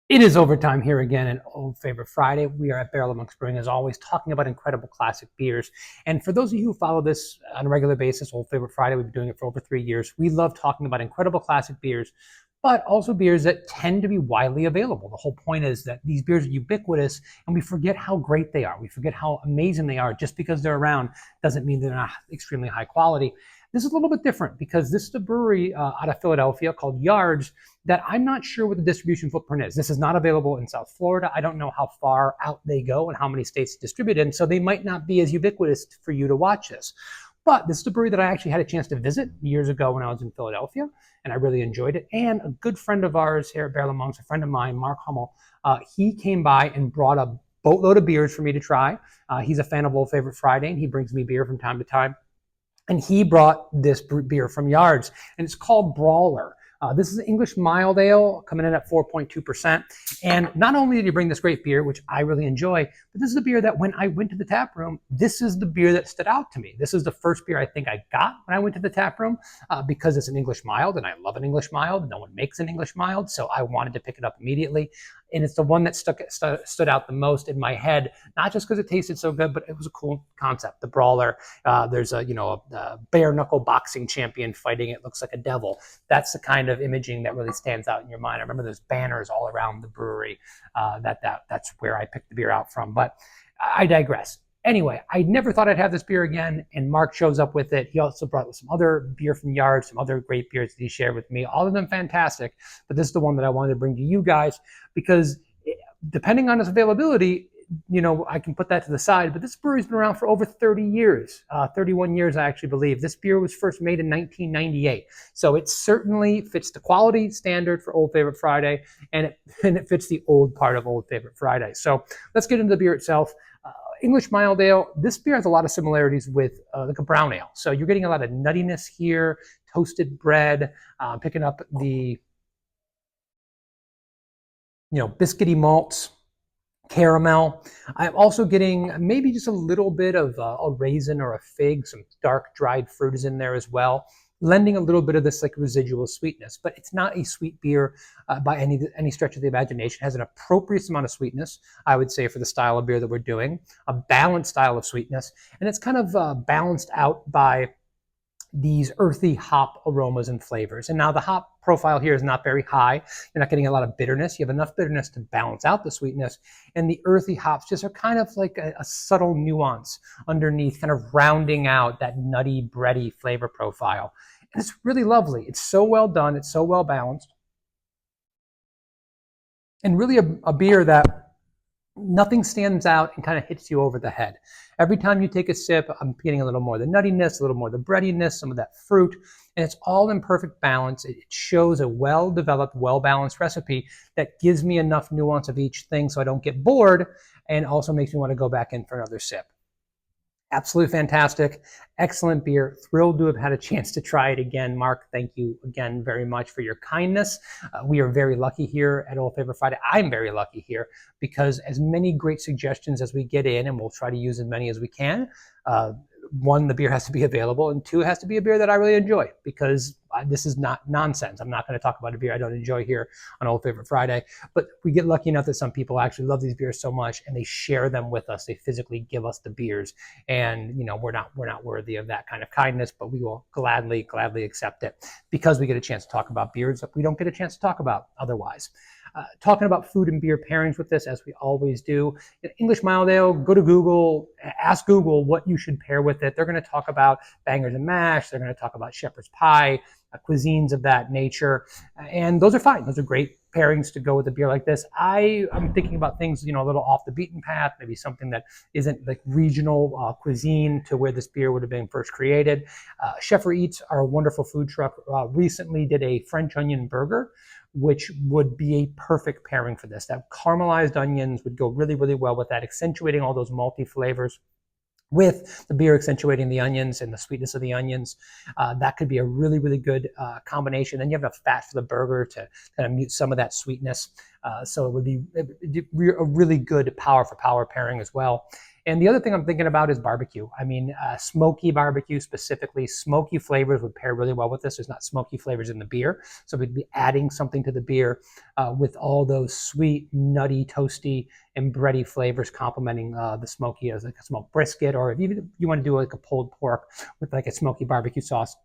It is overtime here again at Old Favorite Friday. We are at Barrel Amongst Brewing, as always, talking about incredible classic beers. And for those of you who follow this on a regular basis, Old Favorite Friday, we've been doing it for over 3 years. We love talking about incredible classic beers, but also beers that tend to be widely available. The whole point is that these beers are ubiquitous, and we forget how great they are. We forget how amazing they are. Just because they're around doesn't mean they're not extremely high quality. This is a little bit different because this is a brewery out of Philadelphia called Yards that I'm not sure what the distribution footprint is. This is not available in South Florida. I don't know how far out they go and how many states distribute in, so they might not be as ubiquitous for you to watch this. But this is a brewery that I actually had a chance to visit years ago when I was in Philadelphia, and I really enjoyed it. And a good friend of ours here at Barrel Amongst, a friend of mine, Mark Hummel, he came by and brought a boatload of beers for me to try. He's a fan of Old Favorite Friday, and he brings me beer from time to time. And he brought this beer from Yards, and it's called Brawler. This is an English mild ale coming in at 4.2%. And not only did he bring this great beer, which I really enjoy, but this is a beer that when I went to the tap room, this is the beer that stood out to me. This is the first beer I think I got when I went to the tap room because it's an English mild, and I love an English mild. No one makes an English mild, so I wanted to pick it up immediately. And it's the one that stood out the most in my head, not just because it tasted so good, but it was a cool concept. The Brawler, there's a bare knuckle boxing champion fighting. It looks like a devil. That's the kind of imaging that really stands out in your mind. I remember those banners all around the brewery. That's where I picked the beer out from. But I digress. Anyway, I never thought I'd have this beer again, and Mark shows up with it. He also brought some other beer from Yards, some other great beers that he shared with me, all of them fantastic, but this is the one that I wanted to bring to you guys because depending on its availability, I can put that to the side, but this brewery's been around for over 30 years, 31 years, I actually believe. This beer was first made in 1998. So it certainly fits the quality standard for Old Favorite Friday, and it fits the old part of Old Favorite Friday. So let's get into the beer itself. English mild ale, this beer has a lot of similarities with like a brown ale. So you're getting a lot of nuttiness here, toasted bread, picking up the, biscuity malts, caramel. I'm also getting maybe just a little bit of a raisin or a fig, some dark dried fruit is in there as well, lending a little bit of this like residual sweetness. But it's not a sweet beer by any stretch of the imagination. It has an appropriate amount of sweetness, I would say, for the style of beer that we're doing, a balanced style of sweetness, and it's kind of balanced out by these earthy hop aromas and flavors. And now the hop profile here is not very high. You're not getting a lot of bitterness. You have enough bitterness to balance out the sweetness. And the earthy hops just are kind of like a subtle nuance underneath, kind of rounding out that nutty, bready flavor profile. And it's really lovely. It's so well done. It's so well balanced. And really a beer that nothing stands out and kind of hits you over the head. Every time you take a sip, I'm getting a little more of the nuttiness, a little more of the breadiness, some of that fruit, and it's all in perfect balance. It shows a well-developed, well-balanced recipe that gives me enough nuance of each thing so I don't get bored, and also makes me want to go back in for another sip. Absolutely fantastic. Excellent beer. Thrilled to have had a chance to try it again. Mark, thank you again very much for your kindness. We are very lucky here at Old Favorite Friday. I'm very lucky here because as many great suggestions as we get in, and we'll try to use as many as we can, one, the beer has to be available, and two, it has to be a beer that I really enjoy because this is not nonsense. I'm not going to talk about a beer I don't enjoy here on Old Favorite Friday, but we get lucky enough that some people actually love these beers so much and they share them with us. They physically give us the beers, and we're not worthy of that kind of kindness, but we will gladly accept it because we get a chance to talk about beers that we don't get a chance to talk about otherwise. Talking about food and beer pairings with this, as we always do. English mild ale, go to Google, ask Google what you should pair with it. They're going to talk about bangers and mash. They're going to talk about shepherd's pie, cuisines of that nature. And those are fine. Those are great pairings to go with a beer like this. I'm thinking about things, a little off the beaten path, maybe something that isn't like regional cuisine to where this beer would have been first created. Chef Eats, our wonderful food truck, recently did a French onion burger, which would be a perfect pairing for this. That caramelized onions would go really, really well with that, accentuating all those malty flavors with the beer accentuating the onions and the sweetness of the onions. That could be a really, really good combination. Then you have enough fat for the burger to kind of mute some of that sweetness. So it would be a really good power for power pairing as well. And the other thing I'm thinking about is barbecue. I mean, smoky barbecue specifically, smoky flavors would pair really well with this. There's not smoky flavors in the beer, so we'd be adding something to the beer with all those sweet, nutty, toasty, and bready flavors complementing the smoky as like a smoked brisket, or if you want to do like a pulled pork with like a smoky barbecue sauce,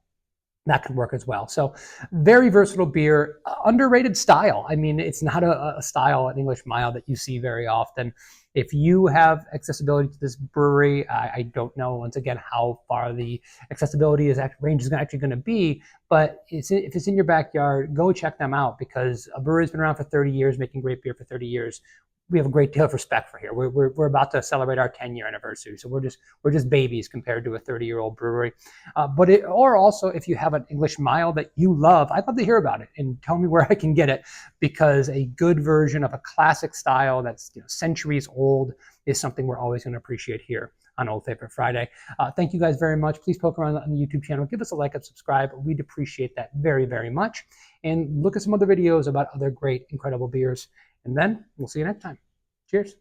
that could work as well. So very versatile beer, underrated style. I mean, it's not a style, an English mild that you see very often. If you have accessibility to this brewery, I don't know, once again, how far the accessibility range is actually going to be, but if it's in your backyard, go check them out, because a brewery's been around for 30 years, making great beer for 30 years. We have a great deal of respect for here. We're about to celebrate our 10-year anniversary, so we're just babies compared to a 30-year-old brewery. Or also, if you have an English mild that you love, I'd love to hear about it and tell me where I can get it, because a good version of a classic style that's centuries old is something we're always going to appreciate here on Old Favorite Friday. Thank you guys very much. Please poke around on the YouTube channel. Give us a like and subscribe. We'd appreciate that very, very much. And look at some other videos about other great, incredible beers. And then we'll see you next time. Cheers.